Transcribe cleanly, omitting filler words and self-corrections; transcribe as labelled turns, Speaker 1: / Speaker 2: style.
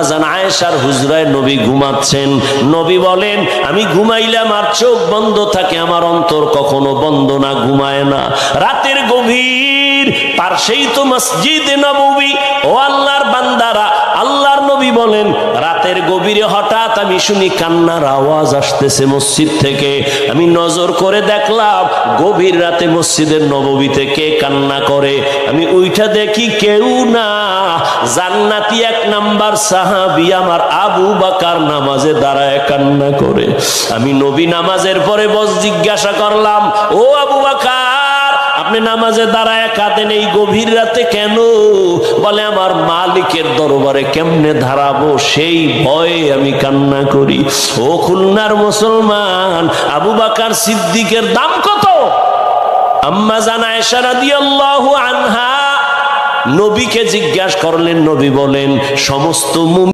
Speaker 1: জান আয়েশার হুজরায় নবী ঘুমাচ্ছেন। নবী বলেন, আমি ঘুমাইলাম আর চোখ বন্ধ থাকে, আমার অন্তর কখনো বন্ধ না, ঘুমায় না। রাতের গভীর পাশেই তো মসজিদে নববী। ও আল্লাহর বান্দারা, আল্লাহর নবী বলেন, রাতের গভীরে হঠাৎ আমি শুনি কান্নার আওয়াজ আসতেছে মসজিদ থেকে। আমি নজর করে দেখলাম গভীর রাতে মসজিদের নববীতে কে কান্না করে। আমি উইঠা দেখি কেউ না, জান্নাতি এক নাম্বার সাহাবী আমার আবু বকর নামাজে দাঁড়ায় কান্না করে। আমি নবী নামাজের পরে জিজ্ঞাসা করলাম, ও আবু বকর, আপনি নামাজে দাঁড়ায় কাঁদেন এই গভীর রাতে কেন? বলে, আমার মালিকের দরবারে কেমনে দাঁড়াবো সেই ভয়ে আমি কান্না করি। ও খুলনার মুসলমান, আবু বকর সিদ্দিকের দাম কত? আম্মা জান আয়েশা রাদিয়াল্লাহু আনহা নবীকে জিজ্ঞাসা করলেন। নবী বলেন, সমস্ত